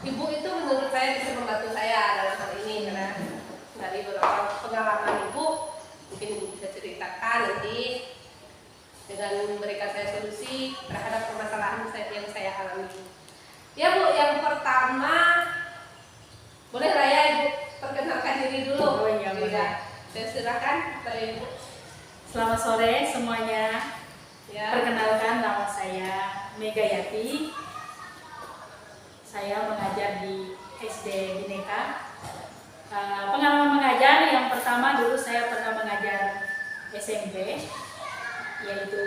Ibu itu menurut saya bisa membantu saya dalam hal ini karena dari beberapa pengalaman Ibu mungkin Ibu bisa ceritakan nanti dengan memberikan saya solusi terhadap permasalahan yang saya alami. Ya Bu, yang pertama boleh Raya Ibu perkenalkan diri dulu. Oh iya, boleh. Saya silakan kepada Ibu. Selamat sore semuanya. Ya. Perkenalkan, nama saya Mega Yati. Saya mengajar di SD Bhinneka. Pengalaman mengajar yang pertama dulu saya pernah mengajar SMP, yaitu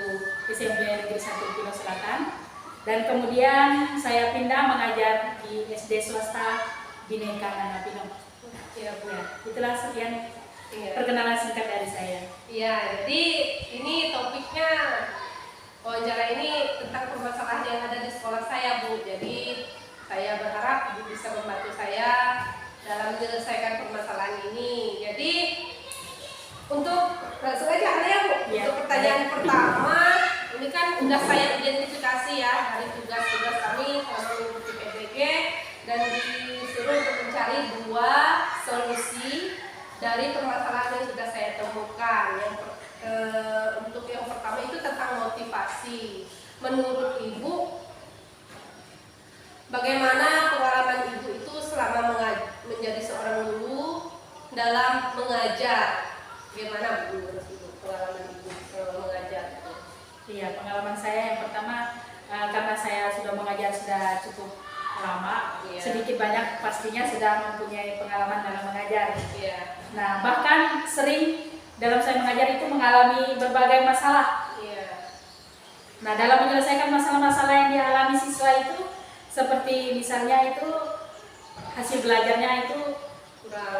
SMP Negeri 1 Pino Selatan. Dan kemudian saya pindah mengajar di SD swasta Bhinneka Nana Pino. Ya, Bu. Ya, itulah sekian perkenalan singkat dari saya. Iya, jadi ini topiknya wawancara ini tentang permasalahan yang ada di sekolah saya, Bu. Jadi saya berharap Ibu bisa membantu saya dalam menyelesaikan permasalahan ini. Jadi untuk langsung aja ya, Bu. Ya. Untuk pertanyaan pertama, ini kan sudah saya identifikasi ya dari tugas-tugas kami selama mengikuti PBG dan disuruh untuk mencari 2 solusi dari permasalahan yang sudah saya temukan. Untuk yang pertama itu tentang motivasi. Menurut Ibu, bagaimana pengalaman Ibu itu selama menjadi seorang guru dalam mengajar? Bagaimana Bu menurut Ibu pengalaman Ibu selama mengajar? Iya, pengalaman saya yang pertama karena saya sudah mengajar sudah cukup lama, sedikit banyak pastinya sudah mempunyai pengalaman dalam mengajar. Iya. Nah, bahkan sering dalam saya mengajar itu mengalami berbagai masalah. Iya. Nah, dalam menyelesaikan masalah-masalah yang dialami siswa itu, seperti misalnya itu hasil belajarnya itu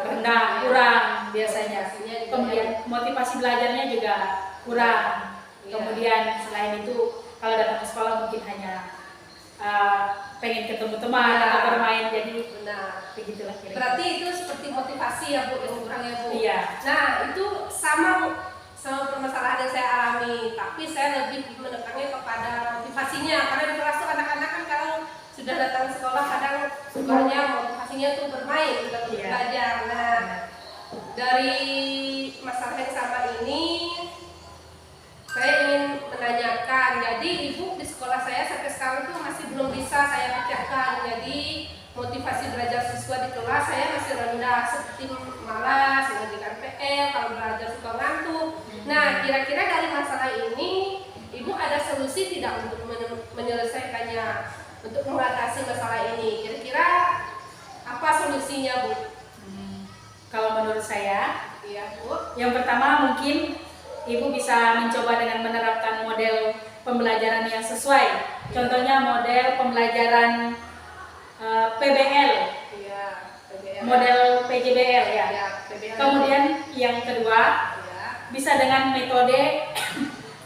rendah, kurang biasanya. Kemudian motivasi belajarnya juga kurang. Kemudian selain itu kalau datang ke sekolah mungkin hanya pengen ketemu teman atau bermain, jadi begitulah kira-kira. Berarti itu seperti motivasi ya Bu, yang kurang ya Bu. Iya. Nah itu sama Bu, sama permasalahan yang saya alami, tapi saya lebih menekannya kepada motivasinya karena di kelas tuh anak-anak kan kalau sudah datang sekolah kadang sukanya motivasinya tuh bermain bukan untuk belajar. Nah dari masalah yang sama ini saya ingin menanyakan, jadi Ibu di sekolah saya sampai sekarang tuh masih belum bisa saya pecahkan. Jadi motivasi belajar siswa di kelas saya masih rendah, seperti malas, mengerjakan PR, kalau belajar suka ngantuk. Nah, kira-kira dari masalah ini Ibu ada solusi tidak untuk menyelesaikannya, untuk mengatasi masalah ini? Kira-kira apa solusinya Bu? Kalau menurut saya, Iya Bu. yang pertama mungkin Ibu bisa mencoba dengan menerapkan model pembelajaran yang sesuai. Contohnya model pembelajaran PBL, model PJBL ya. Kemudian yang kedua, bisa dengan metode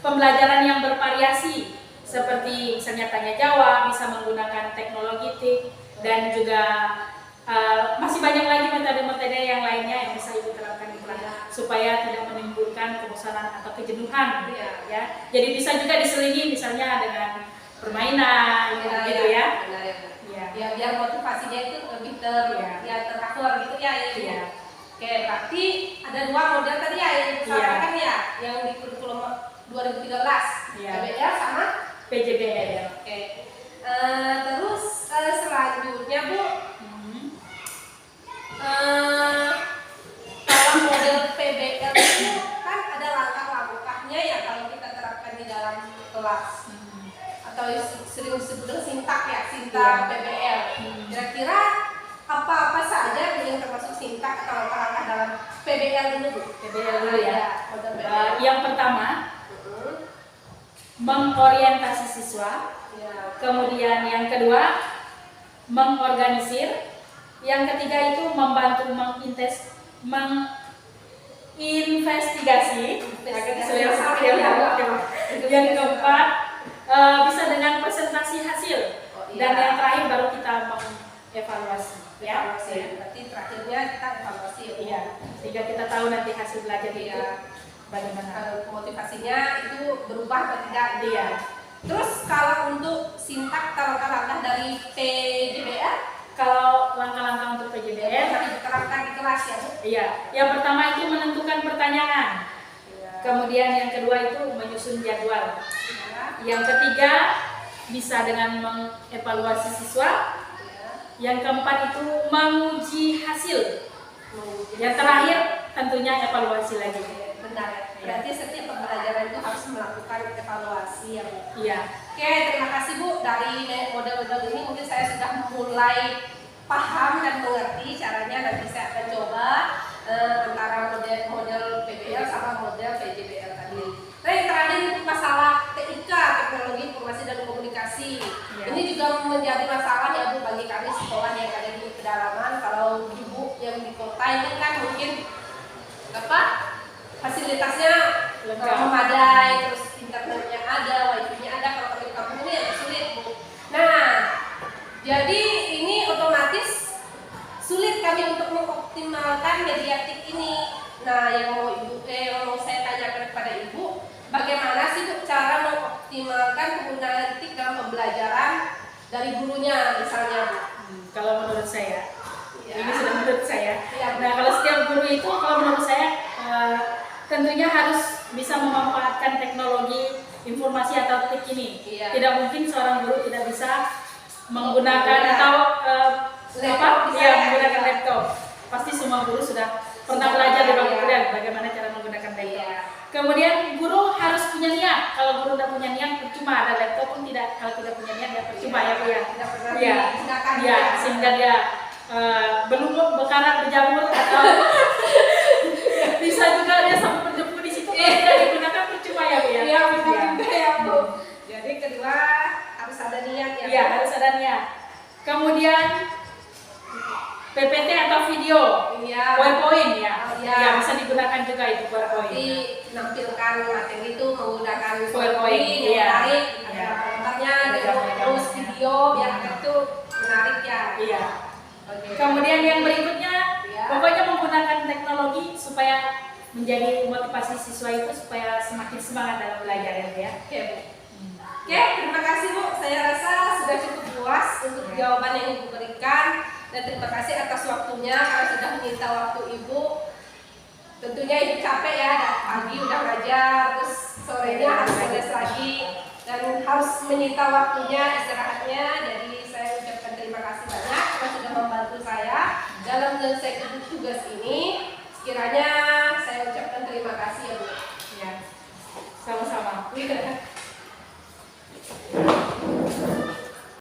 pembelajaran yang bervariasi, seperti misalnya tanya jawab, bisa menggunakan teknologi TIK, dan juga masih banyak lagi metode-metode yang lainnya yang bisa Ibu terapkan di kelas supaya tidak menimbulkan kebosanan atau kejenuhan, ya. Jadi bisa juga diselingi misalnya dengan permainan, gitu ya. Ya, biar motivasinya itu lebih teratur gitu ya. Oke, berarti ada 2 model tadi ya yang disampaikan ya, yang di kurikulum 2013, PBL sama PJBL. Oke. Terus selanjutnya Bu, kalau model PBL itu kan ada langkah-langkahnya ya kalau kita terapkan di dalam kelas, atau sering disebut sintak ya, sintak PBL. Kira-kira apa-apa saja yang termasuk sintak atau langkah-langkah dalam PBL ini Bu? PBL dulu ya. Model PBL. Yang pertama, mengorientasi siswa. Kemudian yang kedua, mengorganisir. Yang ketiga itu membantu menginvestigasi. Yang keempat, bisa dengan presentasi hasil. Dan yang terakhir baru kita mengevaluasi. Ya. Berarti terakhirnya kita evaluasi ya. Sehingga kita tahu nanti hasil belajar itu bagaimana. Motivasinya itu berubah atau tidak dia. Terus kalau untuk sintak langkah-langkah dari PJBL, kalau Iya, yang pertama itu menentukan pertanyaan. Ya. Kemudian yang kedua itu menyusun jadwal. Ya. Yang ketiga bisa dengan mengevaluasi siswa. Ya. Yang keempat itu menguji hasil. Yang terakhir tentunya evaluasi lagi. Benar. Berarti setiap pembelajaran itu harus melakukan evaluasi ya Bu. Iya. Oke, terima kasih Bu. Dari model-model ini mungkin saya sudah mulai paham dan mengerti caranya. Nanti saya akan coba antara model PBL sama model PJBL tadi. Nah yang terakhir masalah TIK, teknologi informasi dan komunikasi. Ya. Ini juga menjadi masalah ya Bu bagi kami sekolah yang ada di pedalaman. Kalau ibu yang di kota ini kan mungkin apa fasilitasnya Lengkap. memadai, terus internetnya ada, wifi-nya ada. Kalau kami di kampung ini agak sulit Bu. Nah, jadi ini otomatis sulit kami untuk mengoptimalkan mediatik ini. Nah, yang mau saya tanyakan kepada Ibu, bagaimana sih Bu cara mengoptimalkan penggunaan TIK dalam pembelajaran dari gurunya misalnya Bu? Kalau menurut saya, Ya. ini sudah menurut saya. Ya. Nah, kalau setiap guru itu, kalau menurut saya tentunya harus bisa memanfaatkan teknologi informasi atau TIK ini. Iya. Tidak mungkin seorang guru tidak bisa menggunakan Iya. atau Laptop bisa ya? menggunakan laptop. Pasti semua guru sudah pernah belajar di bangku Iya. kuliah bagaimana cara menggunakan laptop. Iya. Kemudian guru harus punya niat. Kalau guru tidak punya niat, percuma ada laptop pun tidak. Kalau tidak punya niat, ya percuma ya Bu ya. Tidak pernah Iya. digunakan. Iya, sehingga dia belum berkarat berjamur atau bisa juga dia sampai berdebu di situ. Kalau tidak digunakan percuma ya Bu ya. Iya, benar Iya. juga ya Bu. Jadi kedua harus ada niat ya. Iya, Bu. harus ada niat. Kemudian PPT atau video, Iya. PowerPoint ya. Iya. Ya, bisa digunakan juga itu PowerPoint. Jadi menampilkan materi itu menggunakan PowerPoint, yang iya. menarik, Iya. ada gambarnya, Ada ada gambar-gambar. terus video biar itu menarik ya. Iya. Oke. Kemudian yang berikutnya, Iya. pokoknya menggunakan teknologi supaya menjadi motivasi siswa itu supaya semakin semangat dalam belajar ya. Oke, Bu. Oke, terima kasih Bu. Saya rasa sudah cukup puas untuk jawaban yang Ibu berikan dan terima kasih atas waktunya karena sudah menyita waktu Ibu. Tentunya Ibu capek ya, dari pagi udah ngajar, terus sorenya harus les lagi dan harus menyita waktunya istirahatnya. Jadi saya ucapkan terima kasih banyak karena sudah membantu saya dalam menyelesaikan tugas ini. Sekiranya saya ucapkan terima kasih ya Bu. Ya. Sama-sama.